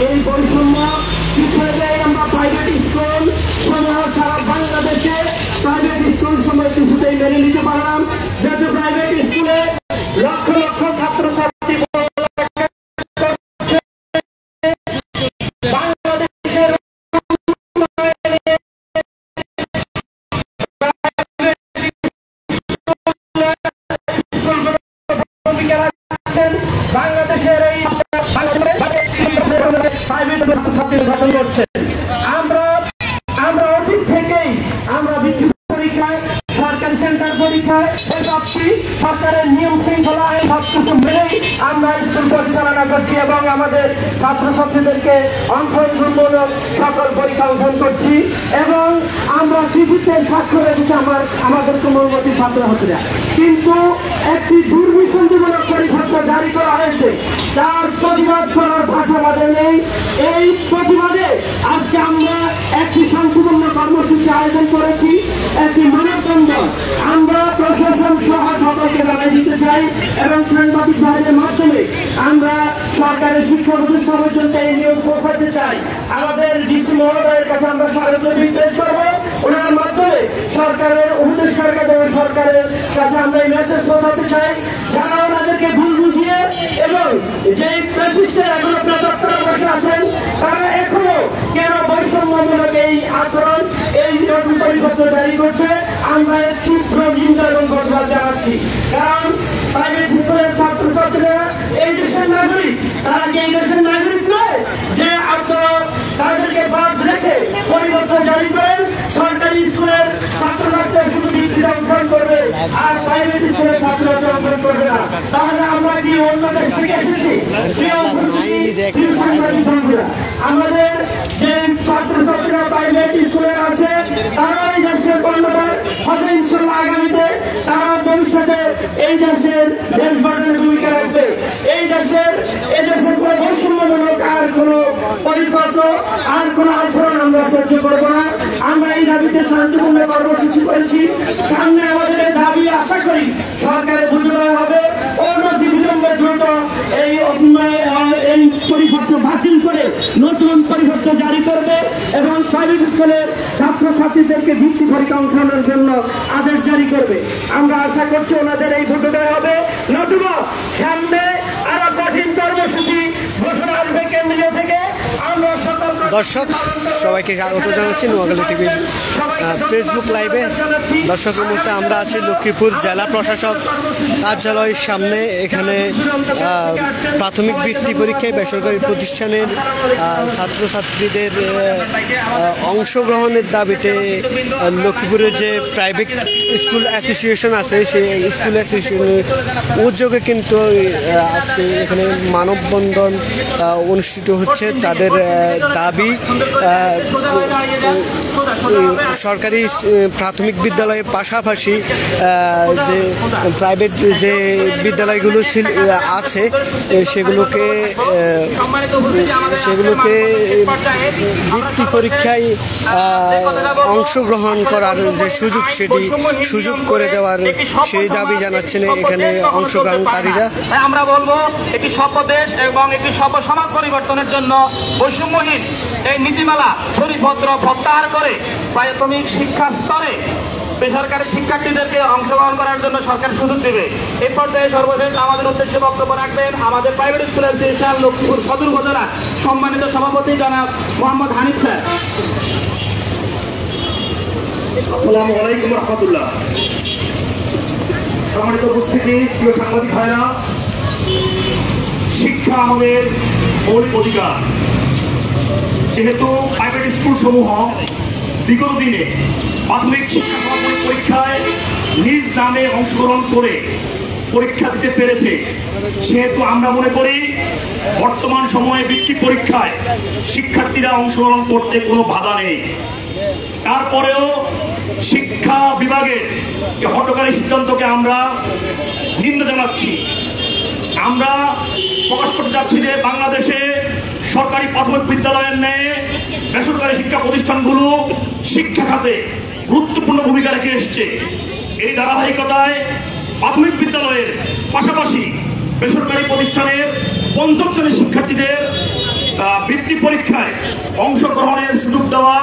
এই বৈষম্য বিষয়ে আমরা প্রাইভেট স্কুল সমূহ সারা বাংলাদেশে প্রাইভেট স্কুল সমূহ কিছুতেই মেনে নিতে পারলাম, যেহেতু প্রাইভেট স্কুলে লক্ষ লক্ষ ছাত্রছাত্রী বাংলাদেশের বাংলাদেশের এই প্রাইভেট ছাত্রছাত্রী গঠন করছে। আমরা অতীত থেকেই আমরা ভিত্তিক পরীক্ষায়, সরকারি সেন্টার পরীক্ষায় সরকারের নিয়ম শৃঙ্খলা আইন সবকিছু মেনেই আমরা স্কুল পরিচালনা করছি এবং আমাদের ছাত্রছাত্রীদেরকে অংশগ্রহণমূলক সকল পরীক্ষা অংশগ্রহণ করছি এবং আমরা কৃষিতে স্বাক্ষর রেখেছি আমাদের কোমলমতি ছাত্রছাত্রীরা। কিন্তু একটি দুর্বিসন্ধিমূলক পরিপত্র জারি করা হয়েছে, তার প্রতিবাদ করার ভাষা বাদে নেই। এই প্রতিবাদে আজকে আমরা একটি শান্তিপূর্ণ কর্মসূচি আয়োজন করেছি, একটি মানববন্ধন আমরা প্রশাসন সহ সকলকে জানাই দিতে চাই এবং সাংবাদিক ভাইদের মাধ্যমে আমরা সরকারের শিক্ষা প্রতিষ্ঠান পর্যন্ত এই নিয়োগ পৌঁছাতে চাই। আমাদের ডিসি মহোদয়ের কাছে আমরা স্বাগত নির্দেশ করবো, ওনার মাধ্যমে সরকারের উপদেষ্টার কাছে সরকারের কাছে আমরা এই মেসেজ পৌঁছাতে চাই, যারা ওনাদেরকে ভুল বুঝিয়ে এবং যে প্রেসিডেন্ট এখনো প্রেতাত্মরা বসে আছেন তারা এখনো কেন বৈষম্যমূলক এই আচরণ, এই নিয়োগ পরিপত্র জারি করছে, আমরা এর তীব্র নিন্দা এবং প্রতিবাদ জানাচ্ছি। কারণ প্রাইভেট স্কুলের ছাত্রছাত্রীরা এই দেশের নাগরিক, তারা কি এই দেশের নাগরিক নয় যে আপনারা তাদেরকে বাদ রেখে পরিপত্র জারি করেন? সরকারি স্কুলের ছাত্রছাত্রীরা শুধু বৃত্তিতে অংশগ্রহণ করবে আর প্রাইভেট স্কুলের ছাত্রছাত্রীরা অংশগ্রহণ করবে না, তাহলে আমরা কি অন্য দেশ থেকে এসেছি? আমাদের যে ছাত্রছাত্রীরা প্রাইভেট স্কুলে আছে তারা এই দেশের কর্ণধার হবে ইনশাল্লাহ। আগামীতে তারা ভবিষ্যতে এই দেশের দেশ গঠনের ভূমিকা রাখবে। এই দেশের কোনো বৈষম্যমূলক আর কোনো পরিপত্র আর কোনো আচরণ আমরা সহ্য করব না। আমরা এই দাবিতে শান্তিপূর্ণ কর্মসূচি করেছি। সামনে আমাদের এই দাবি আশা করি সরকারের বুঝে দেওয়া হবে, অনতি বিলম্বে দ্রুত এই পরিপত্র বাতিল করে নতুন পরিপত্র জারি করবে এবং প্রাইভেট স্কুলের ছাত্রছাত্রীদেরকে ভিত্তি পরীক্ষা অংশগ্রহণের জন্য আদেশ জারি করবে। আমরা আশা করছি ওনাদের এই ভোটটা হবে, নতুবা সামনে আরো কঠিন কর্মসূচি ঘোষণা আসবে কেন্দ্রীয় থেকে। আমরা সকল দর্শক সবাইকে স্বাগত জানাচ্ছি নোয়াখালী টিভির ফেসবুক লাইভে। দর্শক এই মুহূর্তে আমরা আছি লক্ষ্মীপুর জেলা প্রশাসক কার্যালয়ের সামনে। এখানে প্রাথমিক বৃত্তি পরীক্ষায় বেসরকারি প্রতিষ্ঠানের ছাত্রছাত্রীদের অংশগ্রহণের দাবিতে লক্ষ্মীপুরের যে প্রাইভেট স্কুল অ্যাসোসিয়েশন আছে সেই স্কুল অ্যাসোসিয়েশনের উদ্যোগে কিন্তু আজকে এখানে মানববন্ধন অনুষ্ঠিত হচ্ছে। তাদের দাবি সরকারি প্রাথমিক বিদ্যালয়ের পাশাপাশি যে প্রাইভেট যে বিদ্যালয়গুলো আছে সেগুলোকে বৃত্তি পরীক্ষায় অংশগ্রহণ করার যে সুযোগ করে দেওয়ার সেই দাবি জানাচ্ছেন এখানে অংশগ্রহণকারীরা। আমরা বলবো একটি সভ্য দেশ এবং একটি সভ্য সমাজ পরিবর্তনের জন্য বৈষম্যহীন এই নীতিমালা পরিপত্র প্রত্যাহার করে প্রাথমিক শিক্ষা স্তরে বেসরকারি শিক্ষার্থীদেরকে অংশগ্রহণ করার জন্য সরকার সুযোগ দেবে। এই পর্যায়ে সর্বশেষ আমাদের উদ্দেশ্যে বক্তব্য রাখবেন আমাদের প্রাইভেট স্কুল অ্যাসোসিয়েশন লক্ষ্মীপুর সদর উপজেলার সম্মানিত সভাপতি জনাব মোহাম্মদ হানিফ স্যার। আসসালামু আলাইকুম রহমতুল্লাহ। সম্মানিত উপস্থিতি, প্রিয় সাংবাদিক ভাইরা, শিক্ষা আমাদের মৌলিক অধিকার। যেহেতু প্রাইভেট স্কুল সমূহ বিগত দিনে প্রাথমিক শিক্ষা সমাপনী পরীক্ষায় নিজ নামে অংশগ্রহণ করে পরীক্ষা দিতে পেরেছে, সেহেতু আমরা মনে করি বর্তমান সময়ে বৃত্তি পরীক্ষায় শিক্ষার্থীরা অংশগ্রহণ করতে কোনো বাধা নেই। তারপরেও শিক্ষা বিভাগের হঠকারী সিদ্ধান্তকে আমরা নিন্দা জানাচ্ছি। আমরা প্রকাশ করতে চাচ্ছি যে বাংলাদেশে সরকারি প্রাথমিক বিদ্যালয়ের ন্যায় বেসরকারি শিক্ষা প্রতিষ্ঠানগুলো শিক্ষা খাতে গুরুত্বপূর্ণ ভূমিকা রেখে এসছে। এই ধারাবাহিকতায় প্রাথমিক বিদ্যালয়ের পাশাপাশি বেসরকারি প্রতিষ্ঠানের পঞ্চম শ্রেণীর শিক্ষার্থীদের বৃত্তি পরীক্ষায় অংশগ্রহণের সুযোগ দেওয়া